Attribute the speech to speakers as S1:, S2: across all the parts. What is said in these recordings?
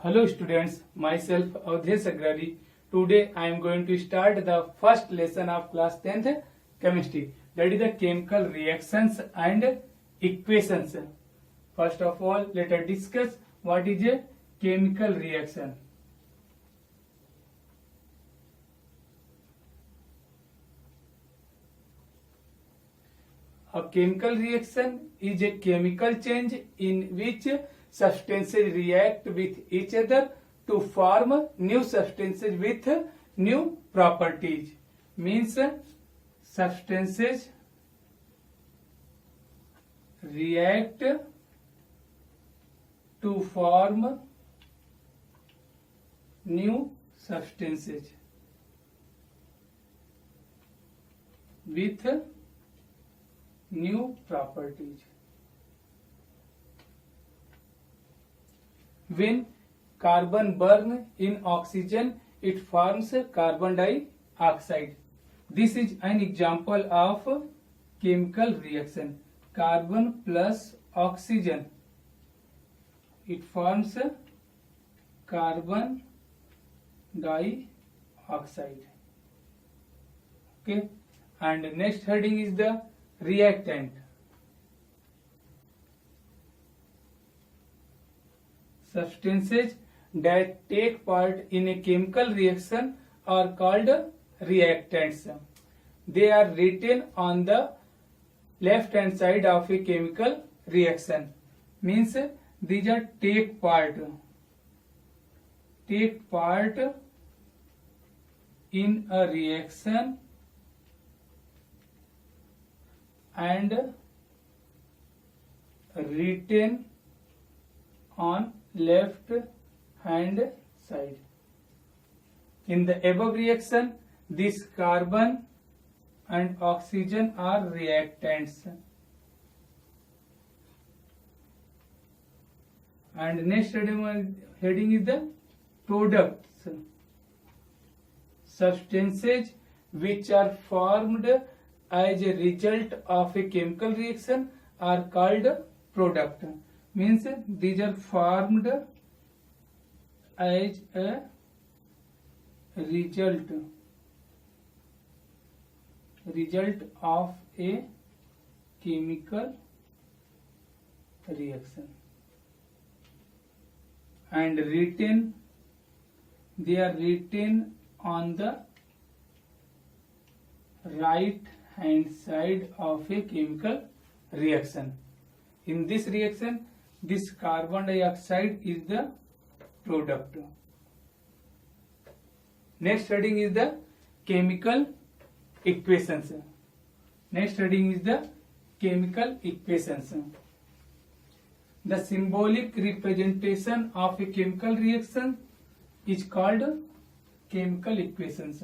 S1: Hello students, myself Avdhesh Agrari. Today I am going to start the first lesson of class 10th chemistry, that is the chemical reactions and equations. First of all, let us discuss what is a chemical reaction. A chemical reaction is a chemical change in which substances react with each other to form new substances with new properties. Means substances react to form new substances with new properties. When carbon burn in oxygen, it forms carbon dioxide. This is an example of chemical reaction. Carbon plus oxygen, it forms carbon dioxide. Okay, and next heading is the reactant. Substances that take part in a chemical reaction are called reactants. They are written on the left hand side of a chemical reaction. Means these are take part in a reaction and written on left hand side. In the above reaction, this carbon and oxygen are reactants. And next heading is the products. Substances which are formed as a result of a chemical reaction are called product. Means these are formed as a result of a chemical reaction and they are written on the right hand side of a chemical reaction. In this reaction, this carbon dioxide is the product. Next heading is the chemical equations. Next heading is the chemical equations. The symbolic representation of a chemical reaction is called chemical equations.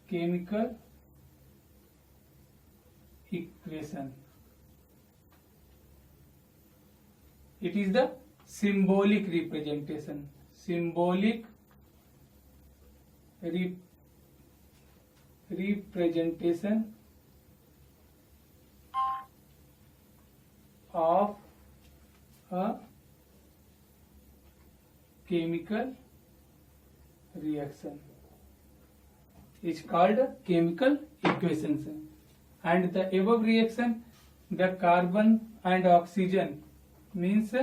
S1: Chemical equation. It is the symbolic representation. Symbolic representation of a chemical reaction is called chemical equations. And the above reaction, the carbon and oxygen, means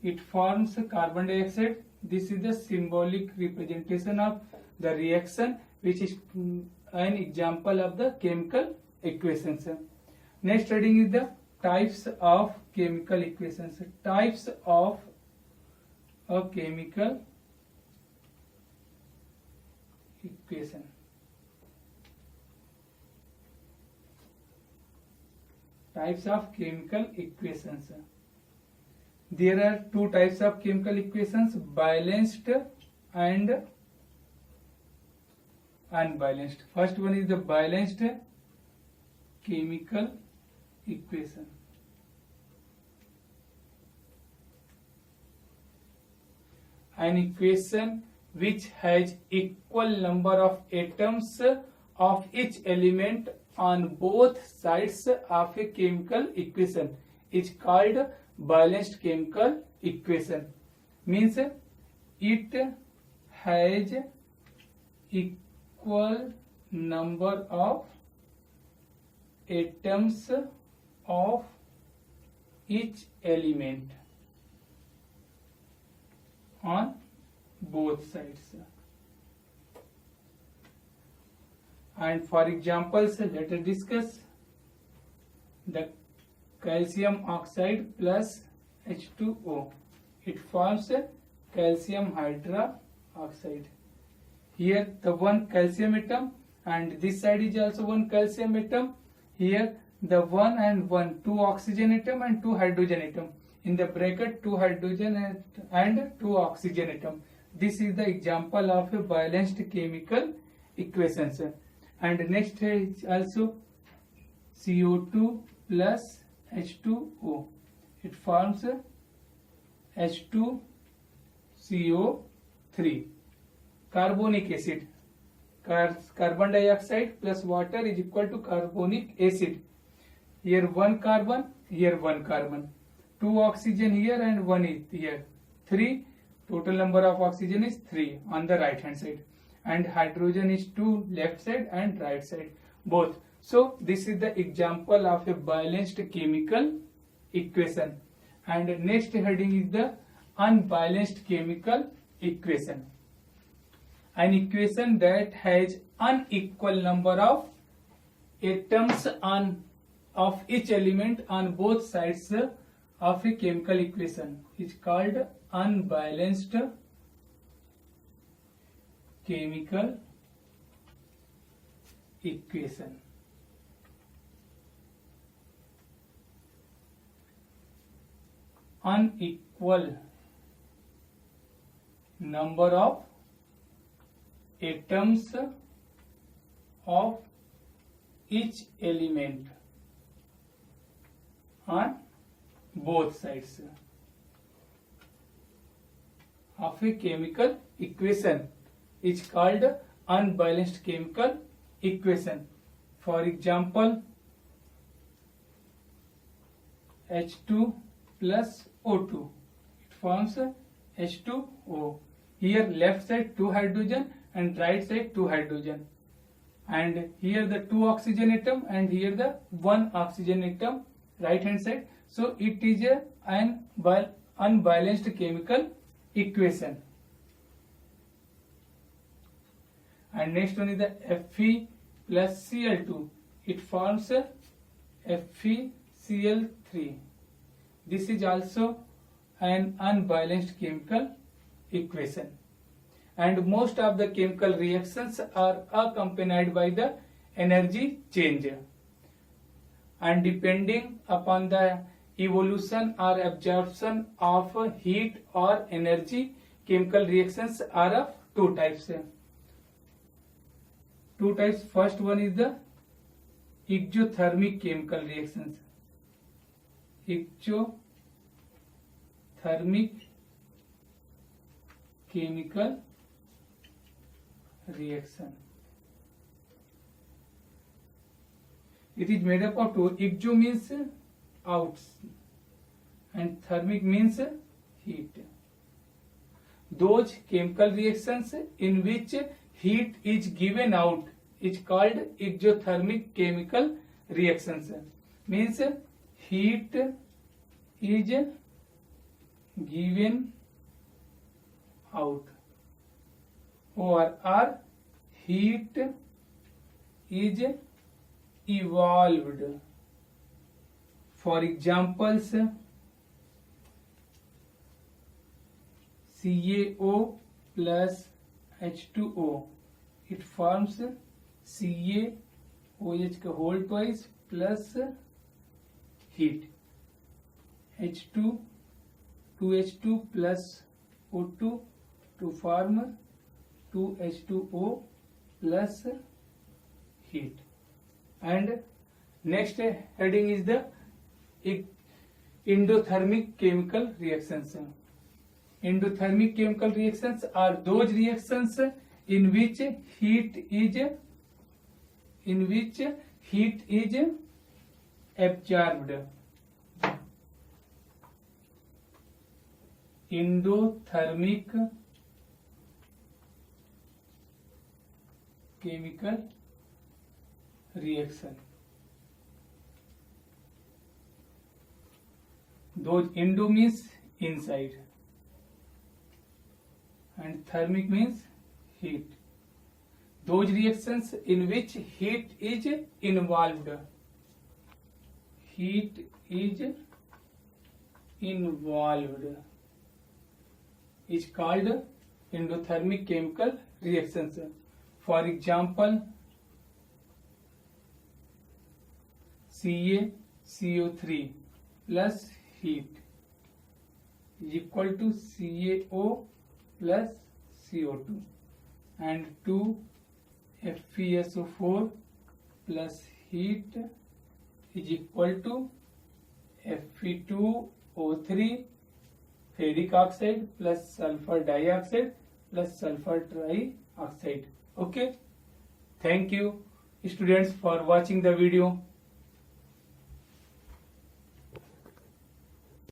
S1: it forms carbon dioxide. This is the symbolic representation of the reaction, which is an example of the chemical equations. Next heading is the types of chemical equations. Types of a chemical equation. Types of chemical equations. There are two types of chemical equations, balanced and unbalanced. First one is the balanced chemical equation. An equation which has equal number of atoms of each element on both sides of a chemical equation is called balanced chemical equation. Means it has equal number of atoms of each element on both sides. And for examples, let us discuss the calcium oxide plus H2O. It forms calcium hydroxide. Here the one calcium atom, and this side is also one calcium atom. Here the one and one, two oxygen atom and two hydrogen atom. In the bracket, two hydrogen and two oxygen atom. This is the example of a balanced chemical equations. And next is also CO2 plus H2O. It forms H2CO3. Carbonic acid. Carbon dioxide plus water is equal to carbonic acid. Here one carbon, here one carbon. Two oxygen here and one is here. 3. Total number of oxygen is 3 on the right hand side. And hydrogen is 2 left side and right side both. So this is the example of a balanced chemical equation. And next heading is the unbalanced chemical equation. An equation that has unequal number of atoms of each element on both sides of a chemical equation is called unbalanced chemical equation. Unequal number of atoms of each element on both sides of a chemical equation is called unbalanced chemical equation. For example, H2 plus O2, it forms H2O. Here left side 2 hydrogen and right side 2 hydrogen, and here the 2 oxygen atom and here the 1 oxygen atom right hand side. So it is an unbalanced chemical equation. And next one is the Fe plus Cl2. It forms FeCl3. This is also an unbalanced chemical equation. And most of the chemical reactions are accompanied by the energy change. And depending upon the evolution or absorption of heat or energy, chemical reactions are of two types. First one is the exothermic chemical reactions. Exothermic chemical reaction. It is made up of two. Exo means out and thermic means heat. Those chemical reactions in which heat is given out is called exothermic chemical reactions. Means heat is given out, or heat is evolved. For examples, CaO plus H2O. It forms CaOH का whole twice plus heat. H2 2H2 plus O2 to form 2H2O plus heat. And next heading is the endothermic chemical reactions. Endothermic chemical reactions are those reactions in which heat is absorbed. Endothermic chemical reaction. Those indo means inside and thermic means heat. Those reactions in which heat is involved. Heat is involved is called endothermic chemical reactions. For example, CaCO3 plus heat is equal to CaO plus CO2 and 2FeSO4 plus heat is equal to Fe2O3 ferric oxide plus sulfur dioxide plus sulfur trioxide. Okay, thank you students for watching the video.